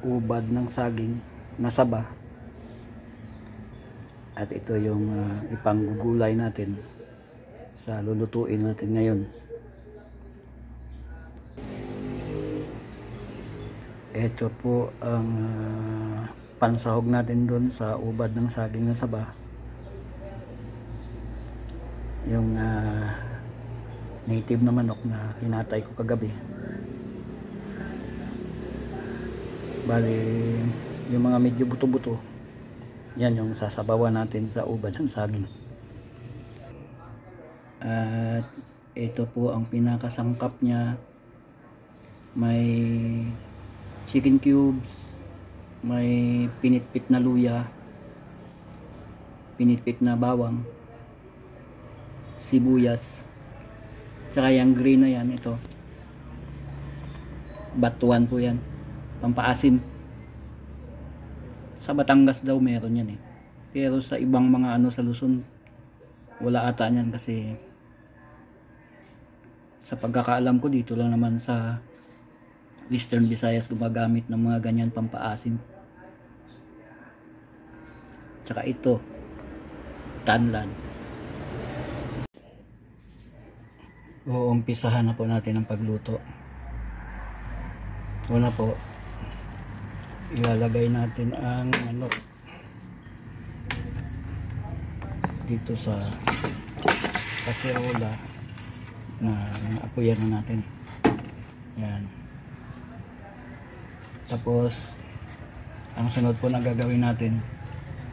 ubad ng saging na saba. At ito yung ipanggugulay natin sa lulutuin natin ngayon. Ito po ang pansahog natin doon sa ubad ng saging na saba. Yung native na manok na hinatay ko kagabi. Bali, yung mga medyo buto-buto, yan yung sasabawan natin sa ubad ng saging. At ito po ang pinakasangkap niya. May chicken cubes, may pinitpit na luya, pinitpit na bawang, sibuyas, tsaka yung green na yan, ito batuan po yan, pampaasim. Sa Batangas daw meron yan eh, pero sa ibang mga sa Luzon wala ata yan, kasi sa pagkakaalam ko dito lang naman sa Western Visayas gumagamit ng mga ganyan pampaasim. Tsaka ito tanlan. Uumpisahan na po natin ang pagluto. Una po, ilalagay natin ang manok dito sa kaserola na naapoyan na natin. Yan. Tapos ang sunod po na gagawin natin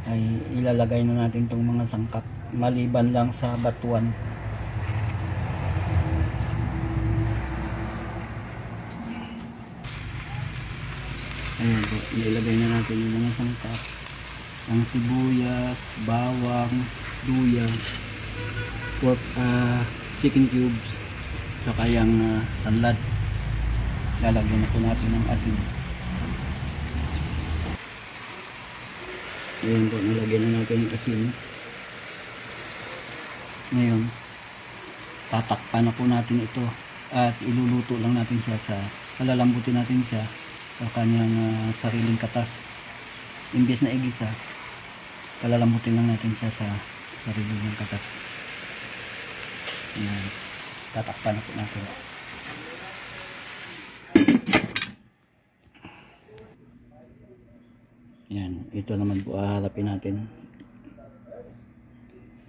ay ilalagay na natin itong mga sangkap, maliban lang sa batuan. Ayan po, ilalagay na natin yung mga sangkap, ang sibuyas, bawang, luya, pork, chicken cubes, saka yung tanlad. Lalagyan na po natin ng asin. Ayan po, nalagyan na natin ng asin. Ngayon, tatakpan na po natin ito at iluluto lang natin siya palalambutin natin siya sa kanyang sariling katas. Imbes na igisa, palalambutin lang natin siya sa sariling katas. Ayan, tatakpan na po natin. Yan, ito naman po haharapin natin.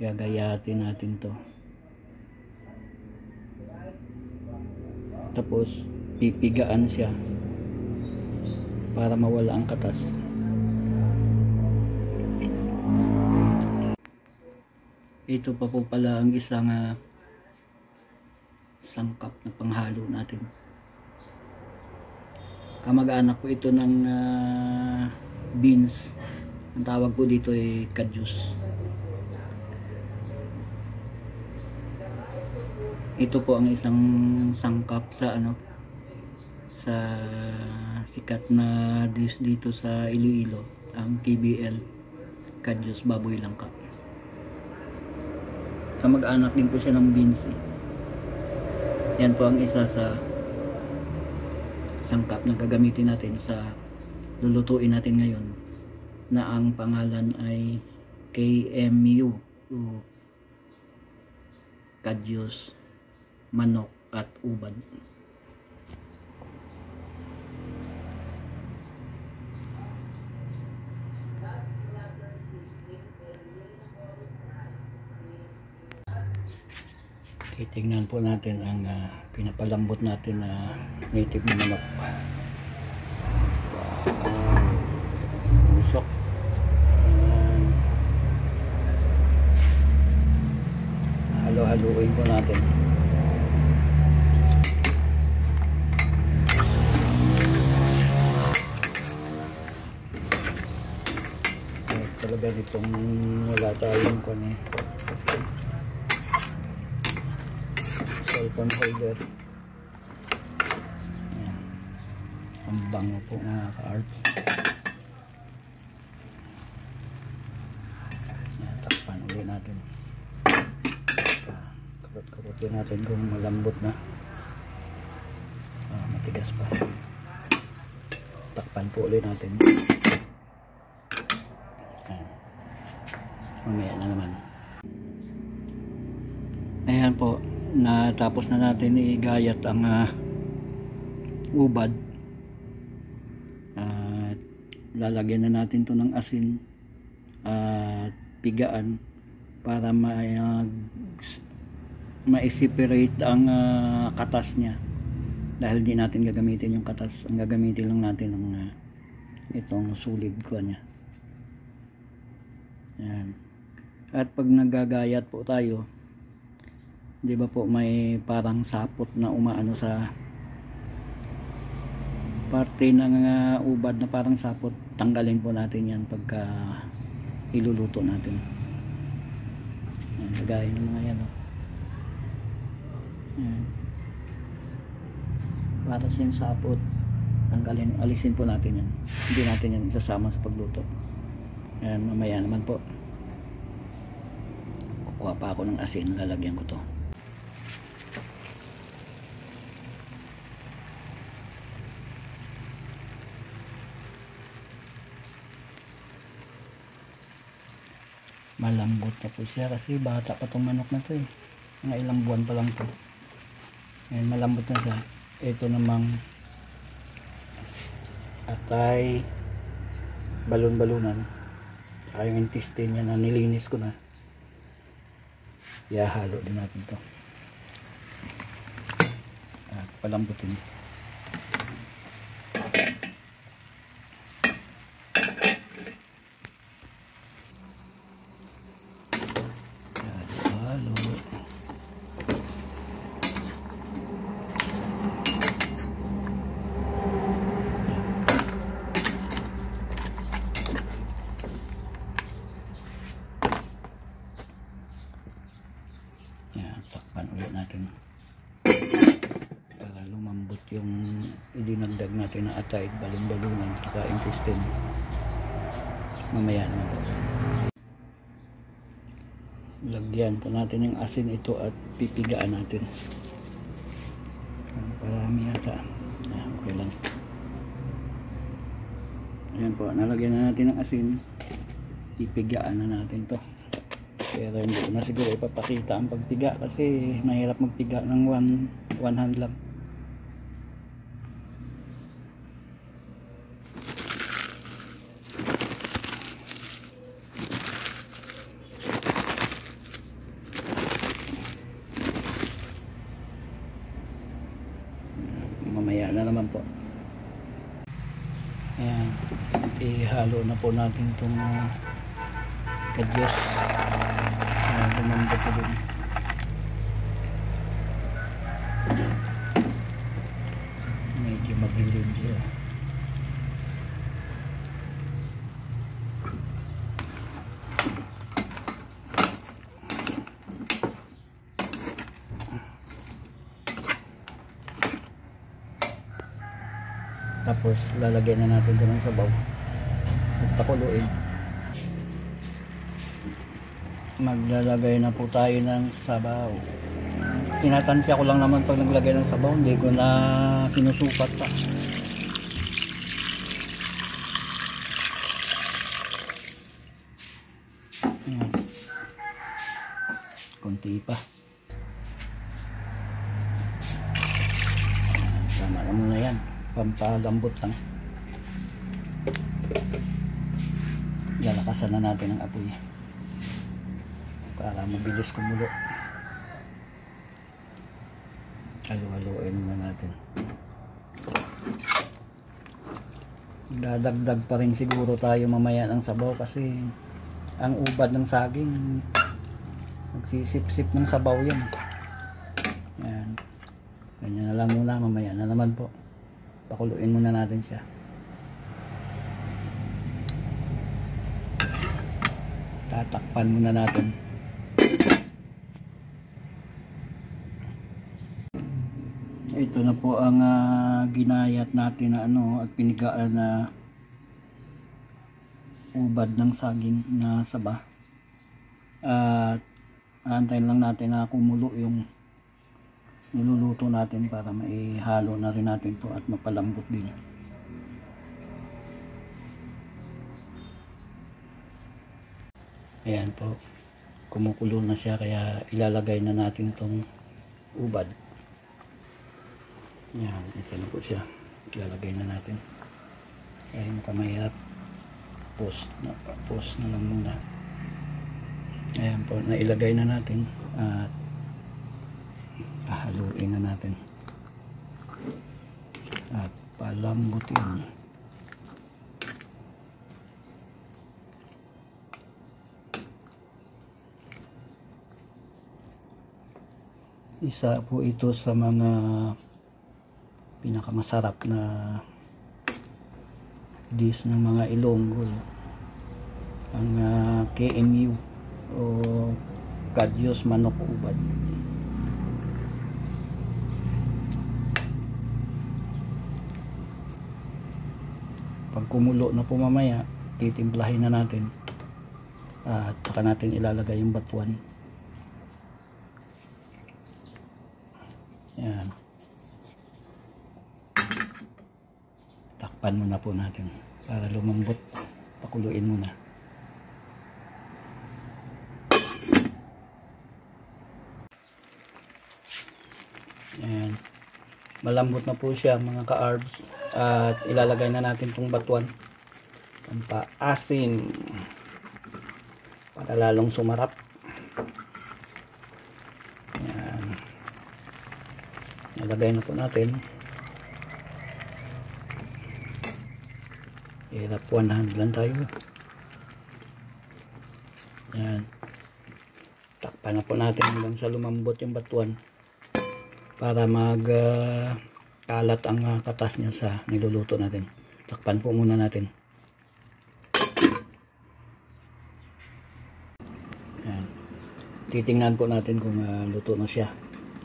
Gagayatin natin to. Tapos pipigaan siya para mawala ang katas. Ito pa po pala ang isang sangkap na panghalo natin. Kamag-anak po ito ng beans. Ang tawag po dito ay kadyus. Ito po ang isang sangkap sa sa sikat na dish dito sa Iloilo, ang KBL, kadyus baboy langka. Kamag-anak din po siya ng beans eh. Yan po ang isa sa sangkap na gagamitin natin sa lulutuin natin ngayon, na ang pangalan ay KMU o kadyus, manok at ubad. Titingnan po natin ang pinapalambot natin na native na manok. Usok. Halo-haluin po natin. Talaga ditong wala tayong cellphone holder. Ayan. Ang bango po mga ka-art. Takpan ulit natin. Karot-karotin natin kung malambot na. Matigas pa. Tatakpan po ulit natin. Ayan. Mamaya na naman. Ayan po, natapos na natin igayat ang ubad. At lalagyan na natin to ng asin at pigaan para ma-separate ang katas niya, dahil di natin gagamitin yung katas, ang gagamitin lang natin ang itong sulid ko niya. Ayan. At pag naggagayat po tayo, di ba po may parang sapot na umaano sa parte ng ubad na parang sapot, tanggalin po natin yan pagka iluluto natin. Ayan, lagayin ng mga yan, oh. Ayan. Para siyang sapot, tanggalin, alisin po natin yan, hindi natin yan isasama sa pagluto. Ayan, mamaya naman po kukuha pa ako ng asin, lalagyan ko to. Malambot na po siya kasi bata pa tong manok na to eh. Mga ilang buwan pa lang to. Ayan, malambot na siya. Ito namang atay, balon-balunan, saka yung intestine niya na nilinis ko na. Ihahalo din natin to at palambutin. Takpan ulit natin para lumambot yung idinagdag natin na atay, balon-balunan, saka intestine. Mamaya naman po lagyan po natin ng asin ito at pipigaan natin. Parami yata. Okay lang. Ayan po, nalagyan na natin ng asin, pipigaan na natin to. Pero hindi ko na siguro ipapakita ang pagpiga kasi mahirap magpiga ng one hand lang. Mamaya na naman po. Ayan, ihalo na po natin itong kadyos. Lumambot ko dun. Medyo mabilib siya. Tapos lalagyan na natin ito ng sabaw at pakuluin. Maglalagay na po tayo ng sabaw. Tinatansya ko lang naman pag naglagay ng sabaw, hindi ko na sinusukat pa. Ayan. Konti pa. Ayan, tama na muna yan, pampalambot lang. Lalakasan na natin ang apoy para mabilis kumulo. Halo-haloin muna natin. Dadagdag pa rin siguro tayo mamaya ng sabaw kasi ang ubad ng saging magsisip-sip ng sabaw yan. Yan. Ganyan na lang muna, mamaya na naman po. Pakuluin muna natin siya. Tatakpan muna natin. Ito na po ang ginayat natin na at pinigaan na ubad ng saging na saba. At antayin lang natin na kumulo yung niluluto natin para maihalo na rin natin to at mapalambot din. Ayan po, kumukulo na siya, kaya ilalagay na natin tong ubad. Ayan, ito na po siya, ilalagay na natin. Ay mukhang mahirap, post na lang muna. Ayan po, nailagay na natin at haluin na natin at palambutin. Isa po ito sa mga pinakamasarap na dish ng mga Ilonggo, ang KMU o Kadyos Manok Ubad. Pag kumulo na po mamaya, titimplahin na natin at saka natin ilalagay yung batuan. Yan. Takpan muna po natin para lumambot. Pakuluin muna. Yan. Malambot na po siya mga ka-arbs. At ilalagay na natin itong batuan. Pampaasim. Para lalong sumarap. Yan. Nalagay na po natin. Hirap 100 lang tayo. Yan. Takpan na po natin hanggang sa lumambot yung batuan. Para kalat ang katas niya sa niluluto natin. Takpan po muna natin. Yan. Titingnan po natin kung luto na siya.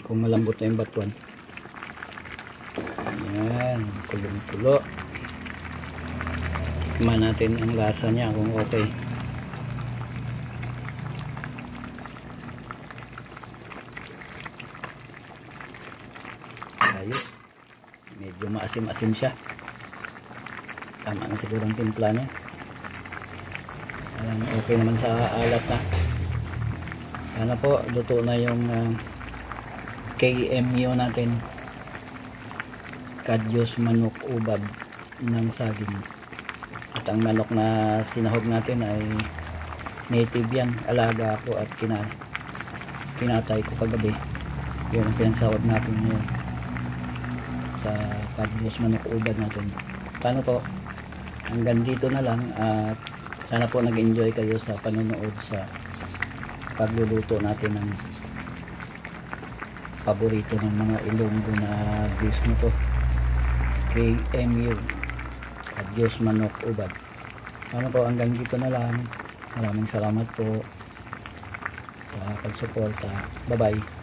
Kung malambot na yung batuan. Yan, kulong-kulo. Tikman natin ang lasa niya kung okay. Ayos. Medyo maasim-asim siya. Tama na siguro ang timpla niya. Okay naman sa alat na. Sana po, luto na yung KMU natin. Kadyos Manok Ubad ng saging. At ang manok na sinahog natin ay native yan. Alaga ko at kinatay ko kagabi. Yun ang pinagsawag natin ngayon sa Kadyos Manok Ubad natin. Paano po? Hanggang dito na lang at sana po nag-enjoy kayo sa panonood sa pagluluto natin ng paborito ng mga Ilonggo na dish nito. KMU Kadyos Manok Ubad. Ano po, hanggang dito na lang. Maraming salamat po sa pagsuporta. Bye bye.